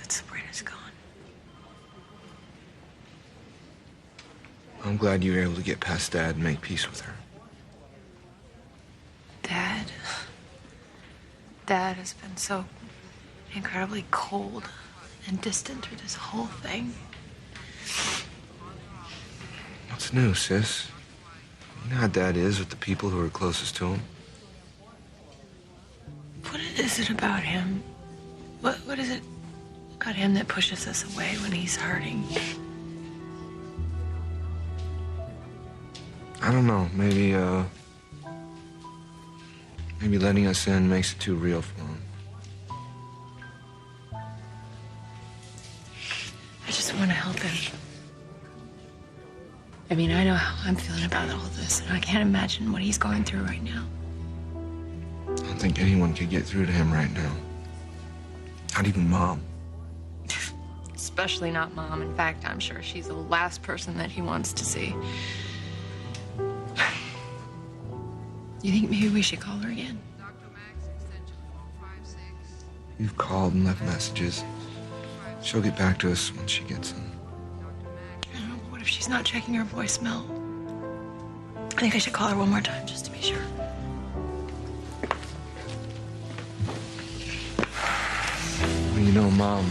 that Sabrina's gone. I'm glad you were able to get past Dad and make peace with her. Dad? Dad has been so incredibly cold and distant through this whole thing. What's new, sis? You know how Dad is with the people who are closest to him. What is it about him? What is it about him that pushes us away when he's hurting? I don't know. Maybe letting us in makes it too real for him. I just want to help him. I mean, I know how I'm feeling about all this, and I can't imagine what he's going through right now. I don't think anyone could get through to him right now. Not even Mom. Especially not Mom. In fact, I'm sure she's the last person that he wants to see. You think maybe we should call her again? You've called and left messages. She'll get back to us when she gets in. I don't know, but what if she's not checking her voicemail? I think I should call her one more time just to be sure. Well, you know, Mom,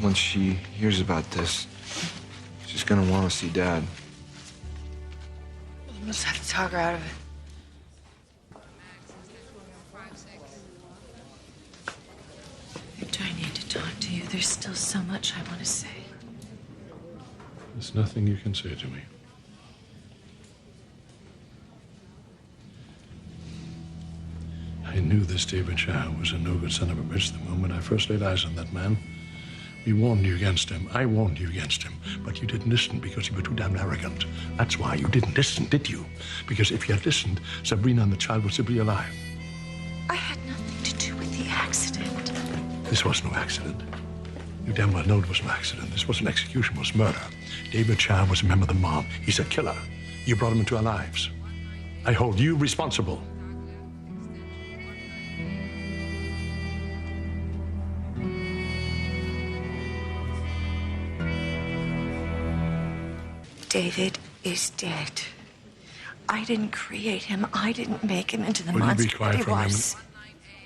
once she hears about this, she's gonna want to see Dad. I must have to talk her out of it. Victor, I need to talk to you. There's still so much I want to say. There's nothing you can say to me. I knew this David Shah was a no-good son of a bitch the moment I first laid eyes on that man. We warned you against him. I warned you against him. But you didn't listen because you were too damn arrogant. That's why you didn't listen, did you? Because if you had listened, Sabrina and the child would still be alive. I had nothing to do with the accident. This was no accident. You damn well know it was no accident. This was an execution, was murder. David Shah was a member of the mob. He's a killer. You brought him into our lives. I hold you responsible. David is dead. I didn't create him. I didn't make him into the Will monster you be quiet that he for a was. moment?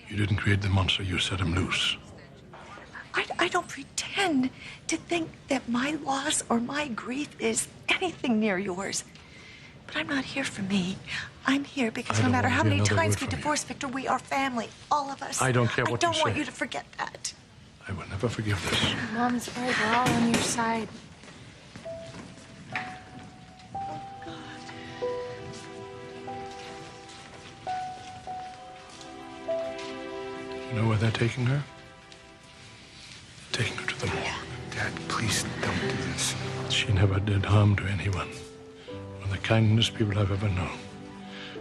You didn't create the monster. You set him loose. I don't pretend to think that my loss or my grief is anything near yours. But I'm not here for me. I'm here because I no don't matter want how to hear many another times word we from you. divorce, Victor, we are family. All of us. I don't care what you I don't want say. you to forget that. I will never forgive this. Mom's right. We're all on your side. You know where they're taking her? Taking her to the morgue. Dad, please don't do this. She never did harm to anyone. One of the kindest people I've ever known.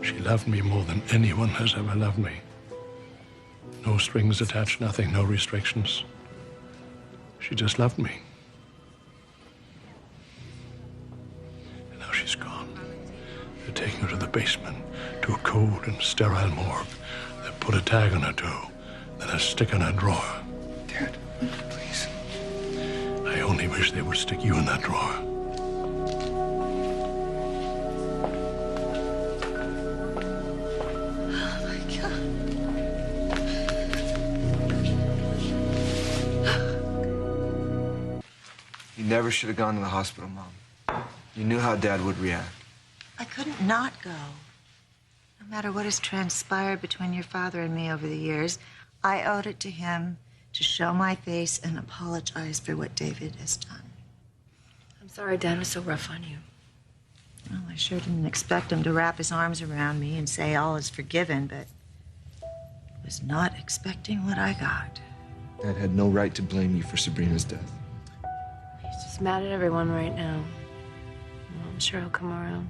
She loved me more than anyone has ever loved me. No strings attached, nothing, no restrictions. She just loved me. And now she's gone. They're taking her to the basement, to a cold and sterile morgue. They put a tag on her toe, then a stick in her drawer. Dad, please. I only wish they would stick you in that drawer. Oh, my God. You never should have gone to the hospital, Mom. You knew how Dad would react. I couldn't not go. No matter what has transpired between your father and me over the years, I owed it to him to show my face and apologize for what David has done. I'm sorry Dad was so rough on you. Well, I sure didn't expect him to wrap his arms around me and say all is forgiven, but was not expecting what I got. Dad had no right to blame you for Sabrina's death. He's just mad at everyone right now. Well, I'm sure he'll come around.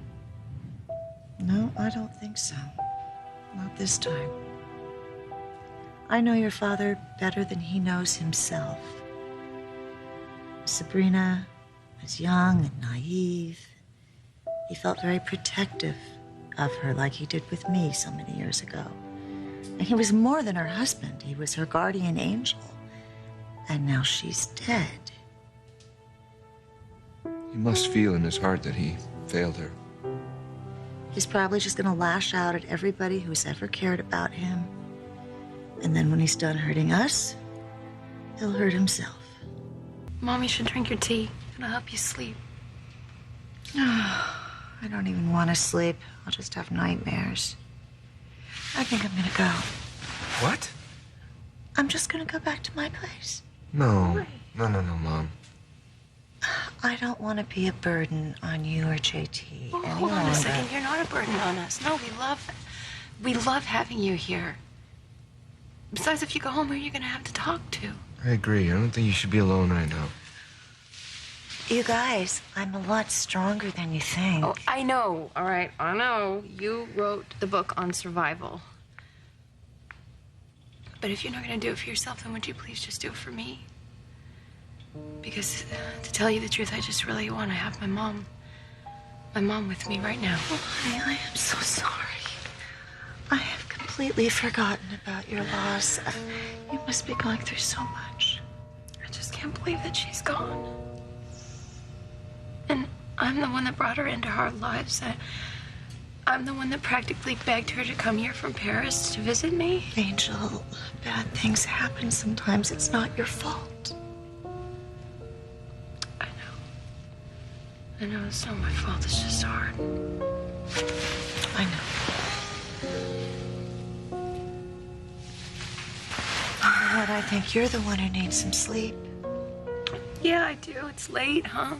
No, I don't think so. Not this time. I know your father better than he knows himself. Sabrina was young and naive. He felt very protective of her like he did with me so many years ago. And he was more than her husband. He was her guardian angel. And now she's dead. He must feel in his heart that he failed her. He's probably just gonna lash out at everybody who's ever cared about him. And then when he's done hurting us, he'll hurt himself. Mom, you should drink your tea. It'll help you sleep. I don't even want to sleep. I'll just have nightmares. I think I'm gonna go. What? I'm just gonna go back to my place. No. No, Mom. I don't want to be a burden on you or JT Oh, any hold on longer. a second. You're not a burden on us. No, we love having you here. Besides, if you go home, who are you gonna have to talk to? I agree. I don't think you should be alone right now. You guys, I'm a lot stronger than you think. Oh, I know. All right, I know. You wrote the book on survival. But if you're not gonna do it for yourself, then would you please just do it for me? Because to tell you the truth, I just really want to have my mom with me right now. Oh, honey, I am so sorry. I have completely forgotten about your loss. You must be going through so much. I just can't believe that she's gone. And I'm the one that brought her into our lives. I'm the one that practically begged her to come here from Paris to visit me. Angel, bad things happen sometimes. It's not your fault. I know it's not my fault. It's just hard. I know. But I think you're the one who needs some sleep. Yeah, I do. It's late, huh?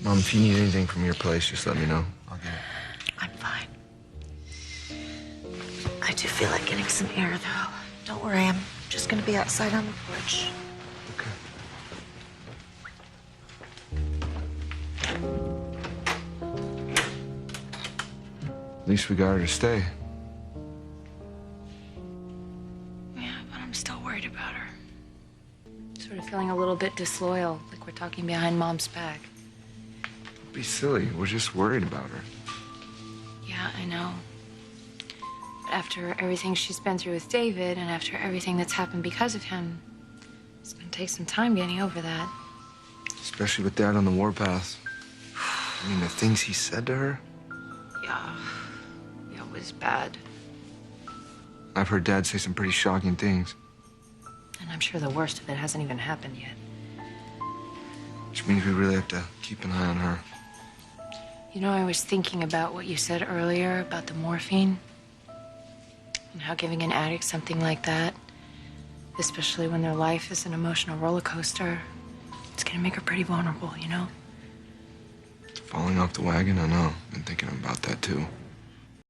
Mom, if you need anything from your place, just let me know. I'll get it. I'm fine. I do feel like getting some air, though. Don't worry, I'm just gonna be outside on the porch. Okay. At least we got her to stay. Yeah, but I'm still worried about her. Sort of feeling a little bit disloyal, like we're talking behind Mom's back. Don't be silly. We're just worried about her. Yeah, I know. But after everything she's been through with David, and after everything that's happened because of him, it's gonna take some time getting over that. Especially with Dad on the warpath. I mean, the things he said to her. Yeah, it was bad. I've heard Dad say some pretty shocking things. And I'm sure the worst of it hasn't even happened yet. Which means we really have to keep an eye on her. You know, I was thinking about what you said earlier about the morphine. And how giving an addict something like that, especially when their life is an emotional roller coaster, it's gonna make her pretty vulnerable, you know? Falling off the wagon, I know. Been thinking about that too.